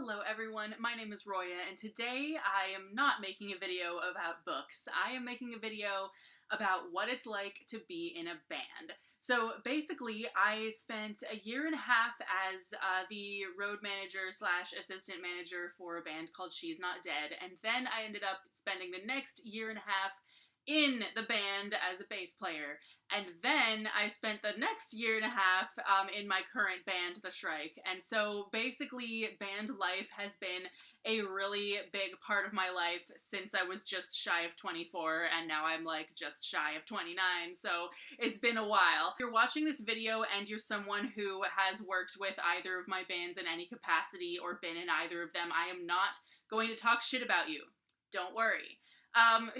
Hello everyone, my name is Roya, and today I am not making a video about books. I am making a video about what it's like to be in a band. So basically, I spent a year and a half as the road manager slash assistant manager for a band called She's Not Dead, and then I ended up spending the next year and a half in the band as a bass player. And then I spent the next year and a half in my current band, the Shrike. And so basically, band life has been a really big part of my life since I was just shy of 24, and now I'm like just shy of 29, so it's been a while. If you're watching this video and you're someone who has worked with either of my bands in any capacity or been in either of them, I am not going to talk shit about you. Don't worry.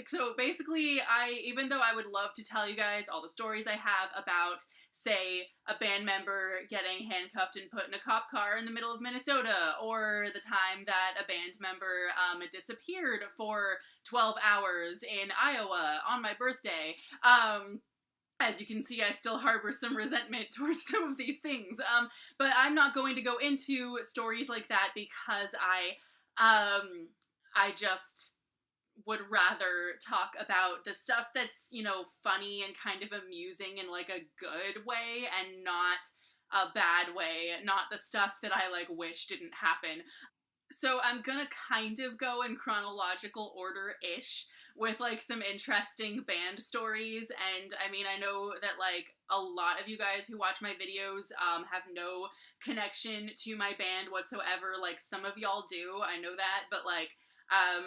So basically, even though I would love to tell you guys all the stories I have about, say, a band member getting handcuffed and put in a cop car in the middle of Minnesota, or the time that a band member disappeared for 12 hours in Iowa on my birthday, as you can see, I still harbor some resentment towards some of these things, but I'm not going to go into stories like that because I just would rather talk about the stuff that's, you know, funny and kind of amusing in like a good way and not a bad way, not the stuff that I like wish didn't happen. So I'm gonna kind of go in chronological order-ish with like some interesting band stories, and I mean, I know that like a lot of you guys who watch my videos have no connection to my band whatsoever. Like some of y'all do, I know that, but like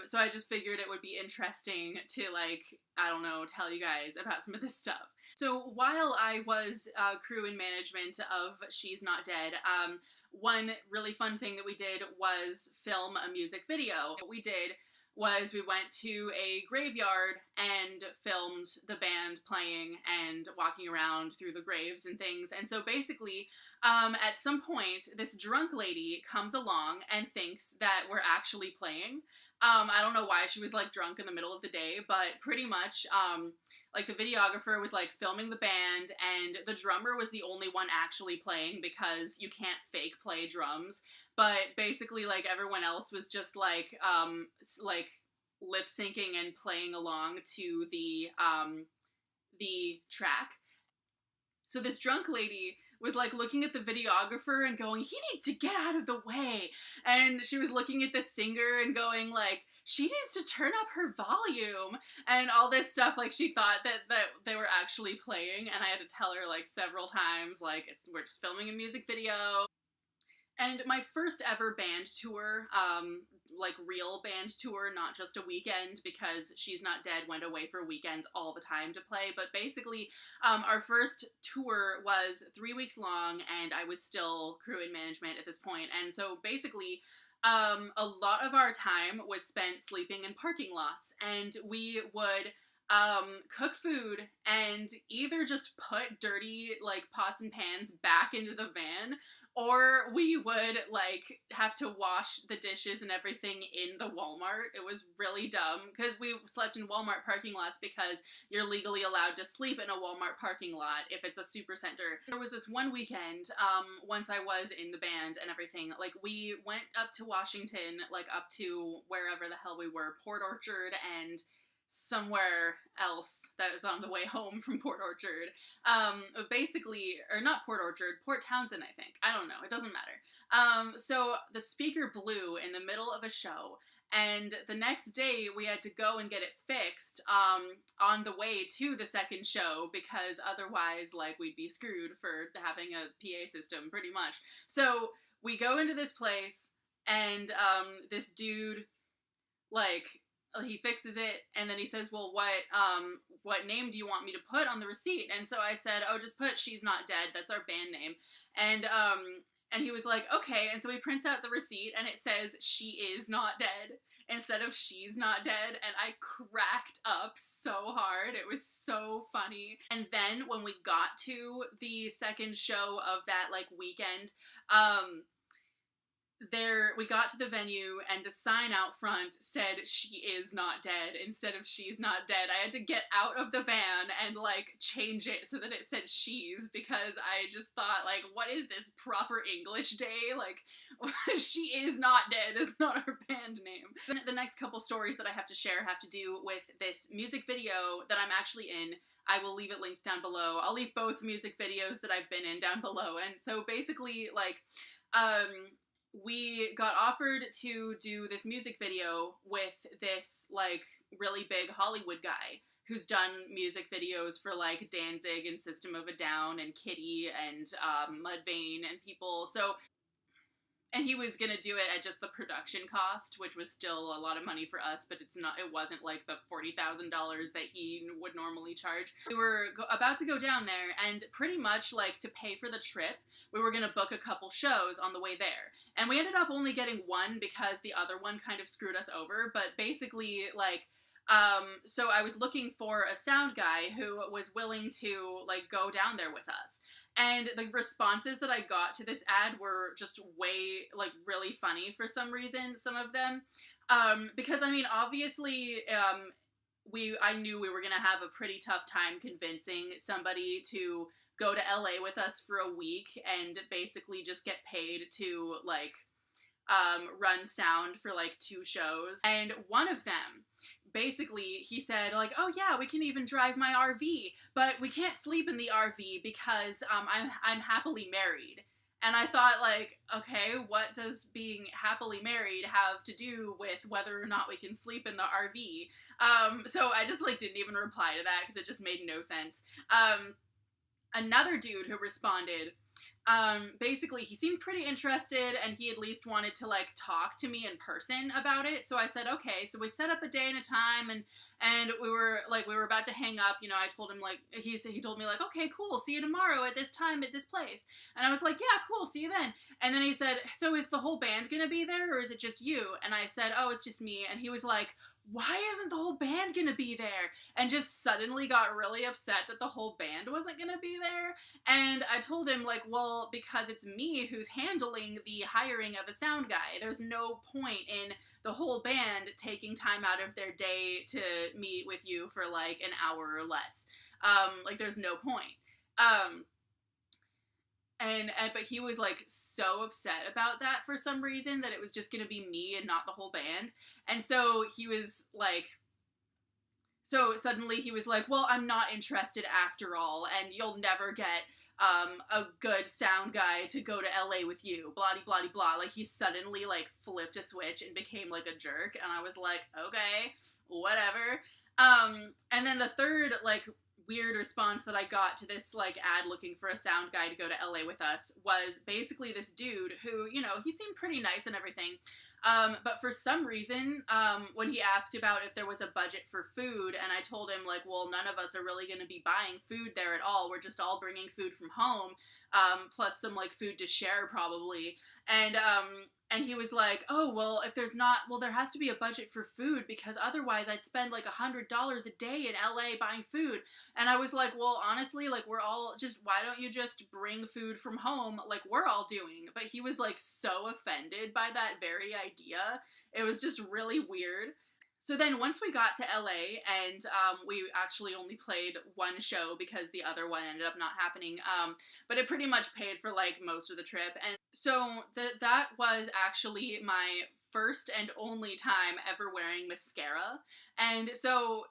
so I just figured it would be interesting to, like, I don't know, tell you guys about some of this stuff. So while I was crew and management of She's Not Dead, one really fun thing that we did was film a music video. What we did was we went to a graveyard and filmed the band playing and walking around through the graves and things. And so basically, at some point, this drunk lady comes along and thinks that we're actually playing. I don't know why she was like drunk in the middle of the day, but pretty much, like the videographer was like filming the band and the drummer was the only one actually playing because you can't fake play drums. But basically like everyone else was just like lip syncing and playing along to the track. So this drunk lady was like looking at the videographer and going, "He needs to get out of the way." And she was looking at the singer and going like, "She needs to turn up her volume," and all this stuff. Like she thought that they were actually playing, and I had to tell her like several times, like, we're just filming a music video. And my first ever band tour, like real band tour, not just a weekend, because She's Not Dead went away for weekends all the time to play, but basically our first tour was 3 weeks long and I was still crew and management at this point. And so basically a lot of our time was spent sleeping in parking lots, and we would cook food and either just put dirty like pots and pans back into the van, or we would like have to wash the dishes and everything in the Walmart. It was really dumb because we slept in Walmart parking lots because you're legally allowed to sleep in a Walmart parking lot if it's a supercenter. There was this one weekend, once I was in the band and everything, like we went up to Washington, like up to wherever the hell we were, Port Orchard and somewhere else that was on the way home from Port Orchard. Basically, or not Port Orchard, Port Townsend, I think. I don't know, it doesn't matter. So the speaker blew in the middle of a show, and the next day we had to go and get it fixed on the way to the second show, because otherwise, like, we'd be screwed for having a PA system, pretty much. So we go into this place, and this dude, like, he fixes it, and then he says, "Well, what name do you want me to put on the receipt?" And so I said, "Oh, just put She's Not Dead. That's our band name." And he was like, "Okay." And so he prints out the receipt, and it says She Is Not Dead instead of She's Not Dead, and I cracked up so hard. It was so funny. And then when we got to the second show of that like weekend, we got to the venue and the sign out front said "she is not dead" instead of "she's not dead." I had to get out of the van and like change it so that it said "she's," because I just thought, like, what is this, proper English day? Like, "She is not dead" is not her band name. The next couple stories that I have to share have to do with this music video that I'm actually in. I will leave it linked down below. I'll leave both music videos that I've been in down below. And so basically, like, we got offered to do this music video with this, like, really big Hollywood guy who's done music videos for, like, Danzig and System of a Down and Kitty and Mudvayne and people. So, and he was gonna do it at just the production cost, which was still a lot of money for us, but it wasn't like the $40,000 that he would normally charge. We were about to go down there, and pretty much, like, to pay for the trip, we were gonna book a couple shows on the way there. And we ended up only getting one because the other one kind of screwed us over, but basically, like, so I was looking for a sound guy who was willing to, like, go down there with us. And the responses that I got to this ad were just way, like, really funny for some reason, some of them. Because, I mean, obviously, I knew we were gonna have a pretty tough time convincing somebody to go to LA with us for a week and basically just get paid to, like, run sound for, like, 2 shows. And one of them, basically, he said, like, "Oh yeah, we can even drive my RV, but we can't sleep in the RV because I'm happily married." And I thought, like, okay, what does being happily married have to do with whether or not we can sleep in the RV? So I just, like, didn't even reply to that because it just made no sense. Another dude who responded, basically, he seemed pretty interested and he at least wanted to, like, talk to me in person about it. So I said, okay. So we set up a day and a time, and we were about to hang up. You know, I told him, like, he told me, like, okay, cool, see you tomorrow at this time at this place. And I was like, yeah, cool, see you then. And then he said, so is the whole band gonna be there or is it just you? And I said, oh, it's just me. And he was like, why isn't the whole band gonna be there? And just suddenly got really upset that the whole band wasn't gonna be there. And I told him, like, well, because it's me who's handling the hiring of a sound guy. There's no point in the whole band taking time out of their day to meet with you for, like, an hour or less. Like, there's no point. But he was, like, so upset about that for some reason, that it was just gonna be me and not the whole band. And so he was like, so suddenly he was like, well, I'm not interested after all, and you'll never get a good sound guy to go to LA with you, blah blah blah. Like, he suddenly, like, flipped a switch and became, like, a jerk, and I was like, okay, whatever. And then the third, like, weird response that I got to this, like, ad looking for a sound guy to go to LA with us was basically this dude who, you know, he seemed pretty nice and everything. But for some reason, when he asked about if there was a budget for food, and I told him, like, well, none of us are really going to be buying food there at all. We're just all bringing food from home, plus some, like, food to share probably. And he was like, oh, well, if there's not, well, there has to be a budget for food because otherwise I'd spend, like, $100 a day in LA buying food. And I was like, well, honestly, like, we're all just, why don't you just bring food from home like we're all doing? But he was, like, so offended by that very idea. It was just really weird. So then once we got to LA, and we actually only played one show because the other one ended up not happening, but it pretty much paid for, like, most of the trip. And so that was actually my first and only time ever wearing mascara. And so,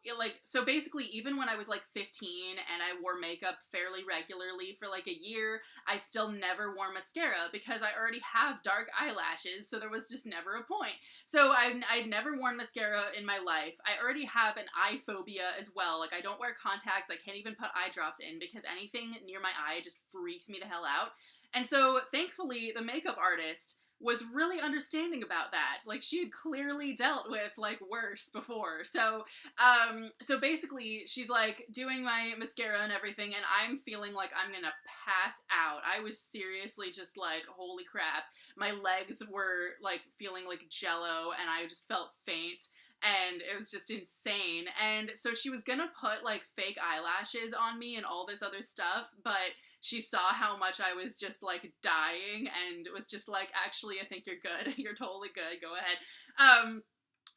so basically, even when I was, like, 15 and I wore makeup fairly regularly for, like, a year, I still never wore mascara because I already have dark eyelashes, so there was just never a point. So I'd never worn mascara in my life. I already have an eye phobia as well. Like, I don't wear contacts. I can't even put eye drops in because anything near my eye just freaks me the hell out. And so, thankfully, the makeup artist was really understanding about that. Like, she had clearly dealt with, like, worse before. So, so basically, she's, like, doing my mascara and everything, and I'm feeling like I'm gonna pass out. I was seriously just like, holy crap. My legs were, like, feeling like jello, and I just felt faint. And it was just insane. And so she was gonna put, like, fake eyelashes on me and all this other stuff, but she saw how much I was just like dying and was just like, actually, I think you're good. You're totally good. Go ahead.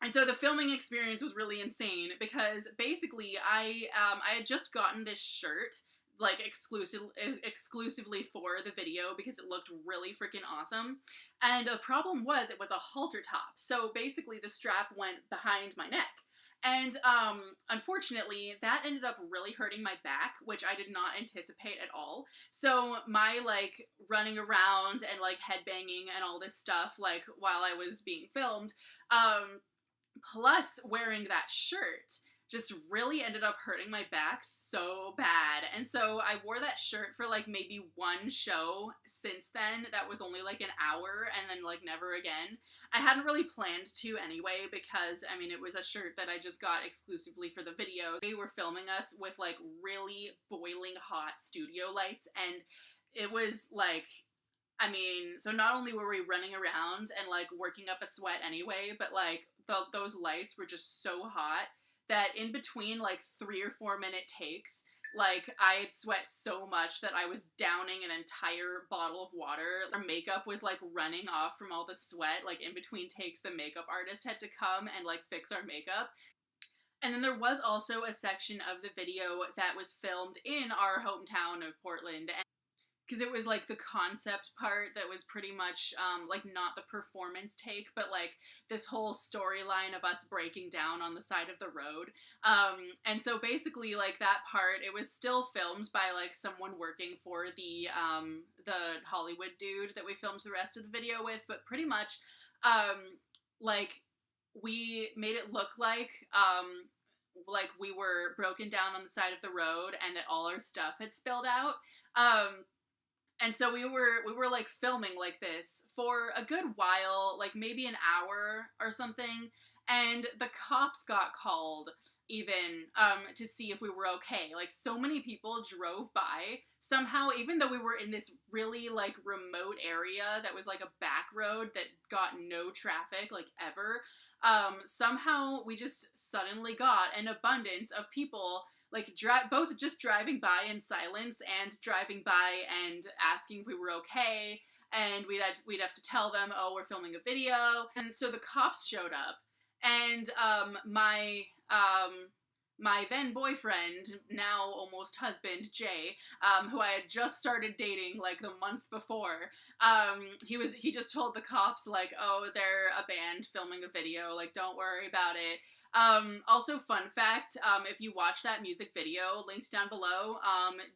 And so the filming experience was really insane because basically I had just gotten this shirt like exclusively for the video because it looked really freaking awesome. And the problem was it was a halter top. So basically the strap went behind my neck. And unfortunately, that ended up really hurting my back, which I did not anticipate at all. So my like running around and like headbanging and all this stuff like while I was being filmed, plus wearing that shirt just really ended up hurting my back so bad. And so I wore that shirt for like maybe one show since then that was only like an hour and then like never again. I hadn't really planned to anyway because I mean it was a shirt that I just got exclusively for the video. They were filming us with like really boiling hot studio lights and it was like, I mean, so not only were we running around and like working up a sweat anyway, but like those lights were just so hot that in between like 3 or 4 minute takes, like I had sweat so much that I was downing an entire bottle of water. Our makeup was like running off from all the sweat. Like in between takes, the makeup artist had to come and like fix our makeup. And then there was also a section of the video that was filmed in our hometown of Portland. Because it was like the concept part that was pretty much like not the performance take, but like this whole storyline of us breaking down on the side of the road. And so basically like that part, it was still filmed by like someone working for the Hollywood dude that we filmed the rest of the video with, but pretty much like we made it look like we were broken down on the side of the road and that all our stuff had spilled out. And so we were like filming like this for a good while, like maybe an hour or something, and the cops got called even to see if we were okay. Like so many people drove by somehow, even though we were in this really like remote area that was like a back road that got no traffic like ever. Somehow we just suddenly got an abundance of people like both just driving by in silence and driving by and asking if we were okay, and we'd have to tell them, oh, we're filming a video. And so the cops showed up, and my then boyfriend, now almost husband, Jay, who I had just started dating like the month before, he just told the cops like, oh, they're a band filming a video, like don't worry about it. Also, fun fact, if you watch that music video, linked down below,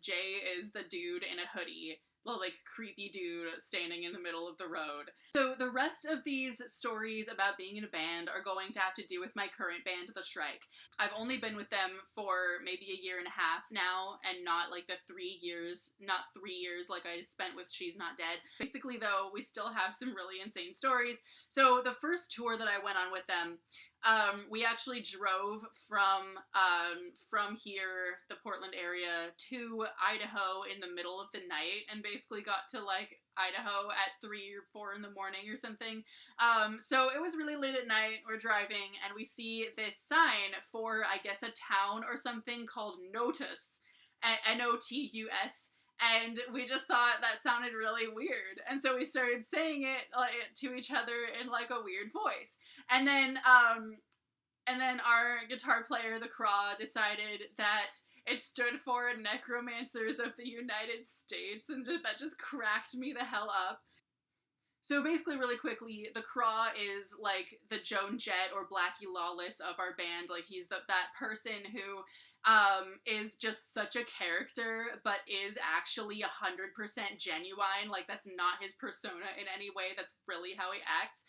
Jay is the dude in a hoodie, the, like, creepy dude standing in the middle of the road. So the rest of these stories about being in a band are going to have to do with my current band, the Shrike. I've only been with them for maybe a year and a half now, and not like the 3 years, not 3 years like I spent with She's Not Dead. Basically, though, we still have some really insane stories. So the first tour that I went on with them, we actually drove from here, the Portland area, to Idaho in the middle of the night and basically got to like Idaho at 3 or 4 in the morning or something. So it was really late at night, we're driving, and we see this sign for, I guess, a town or something called Notus, Notus, and we just thought that sounded really weird, and so we started saying it like, to each other in like a weird voice, and then our guitar player, the Craw, decided that it stood for Necromancers of the United States, and that just cracked me the hell up. So basically, really quickly, the Craw is like the Joan Jett or Blackie Lawless of our band. Like he's that person who is just such a character, but is actually 100% genuine. Like that's not his persona in any way. That's really how he acts.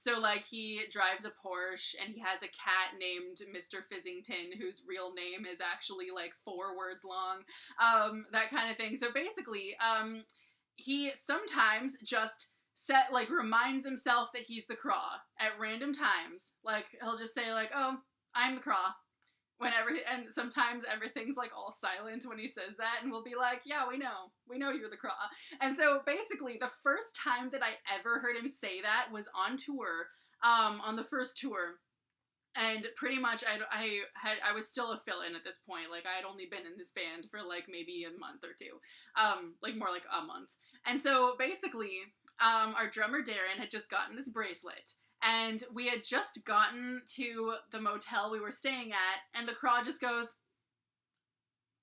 So like he drives a Porsche and he has a cat named Mr. Fizzington, whose real name is actually like 4 words long. That kind of thing. So basically, he sometimes just reminds himself that he's the Craw at random times. Like he'll just say like, oh, I'm the Craw. And sometimes everything's like all silent when he says that, and we'll be like, yeah, we know you're the Craw. And so basically the first time that I ever heard him say that was on tour, on the first tour. And pretty much I was still a fill-in at this point. Like I had only been in this band for like maybe a month or two, like more like a month. And so basically, our drummer Darren had just gotten this bracelet, and we had just gotten to the motel we were staying at, and the craw just goes,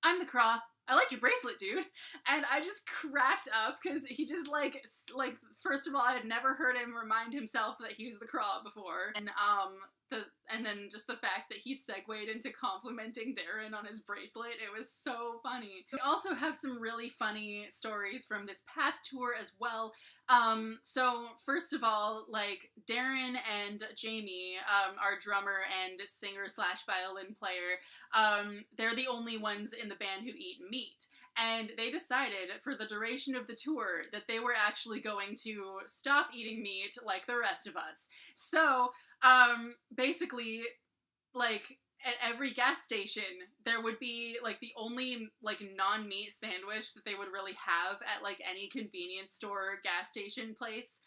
"I'm the craw. I like your bracelet, dude." And I just cracked up because he just like first of all, I had never heard him remind himself that he was the craw before, and and then just the fact that he segued into complimenting Darren on his bracelet, it was so funny. We also have some really funny stories from this past tour as well. So first of all, like Darren and Jamie, our drummer and singer slash violin player, they're the only ones in the band who eat meat. And they decided for the duration of the tour that they were actually going to stop eating meat like the rest of us. So, basically, like, at every gas station, there would be, like, the only, like, non-meat sandwich that they would really have at, like, any convenience store gas station place,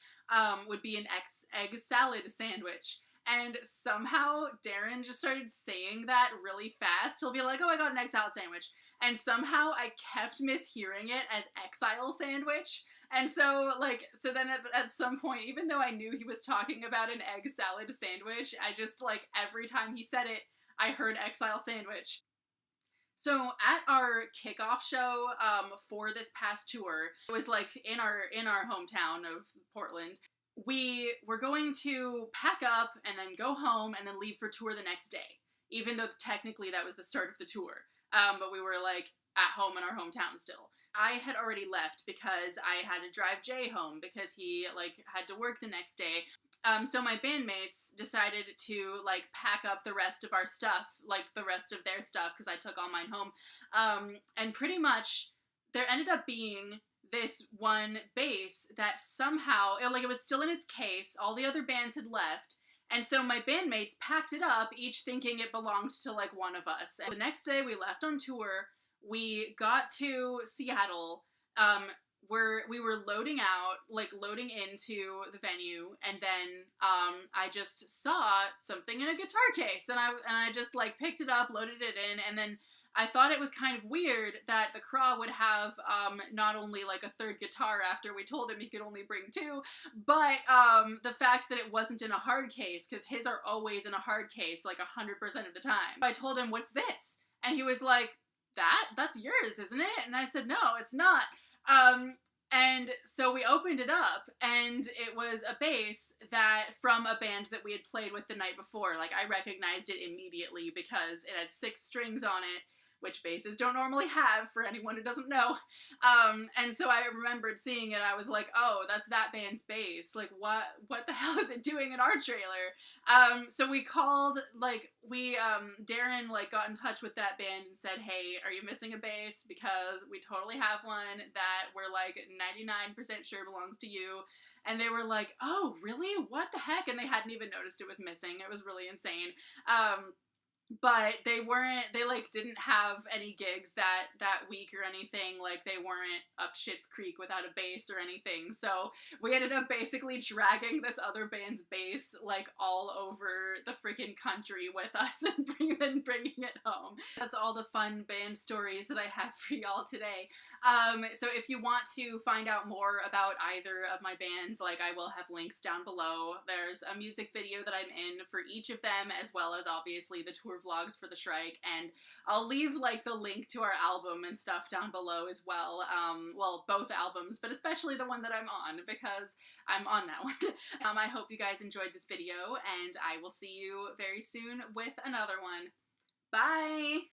would be an egg salad sandwich. And somehow Darren just started saying that really fast. He'll be like, "Oh, I got an egg salad sandwich." And somehow I kept mishearing it as exile sandwich. And so, like, so then at some point, even though I knew he was talking about an egg salad sandwich, I just, like, every time he said it, I heard exile sandwich. So at our kickoff show for this past tour, it was like in our hometown of Portland. We were going to pack up and then go home and then leave for tour the next day, even though technically that was the start of the tour. But we were like at home in our hometown still. I had already left because I had to drive Jay home because he like had to work the next day. So my bandmates decided to like pack up the rest of our stuff, like the rest of their stuff, because I took all mine home. And pretty much there ended up being this one bass that somehow, it was still in its case, all the other bands had left, and so my bandmates packed it up, each thinking it belonged to like one of us. And the next day we left on tour, we got to Seattle, we were loading out, like loading into the venue, and then I just saw something in a guitar case, and I just like picked it up, loaded it in, and then I thought it was kind of weird that the craw would have not only like a third guitar after we told him he could only bring two, but the fact that it wasn't in a hard case, because his are always in a hard case like 100% of the time. I told him, "What's this?" And he was like, that's yours, isn't it?" And I said, "No, it's not." And so we opened it up, and it was a bass that from a band that we had played with the night before. Like, I recognized it immediately because it had 6 strings on it, which basses don't normally have, for anyone who doesn't know. And so I remembered seeing it, I was like, "Oh, that's that band's bass. Like, what the hell is it doing in our trailer?" So we called, like, Darren, like, got in touch with that band and said, "Hey, are you missing a bass? Because we totally have one that we're, like, 99% sure belongs to you." And they were like, "Oh, really? What the heck?" And they hadn't even noticed it was missing. It was really insane. But they like didn't have any gigs that week or anything. Like, they weren't up Schitt's Creek without a bass or anything. So we ended up basically dragging this other band's bass like all over the freaking country with us and bringing it home. That's all the fun band stories that I have for y'all today. So if you want to find out more about either of my bands, like, I will have links down below. There's a music video that I'm in for each of them, as well as obviously the tour vlogs for the Shrike, and I'll leave like the link to our album and stuff down below as well. Well, both albums, but especially the one that I'm on, because I'm on that one. I hope you guys enjoyed this video, and I will see you very soon with another one. Bye!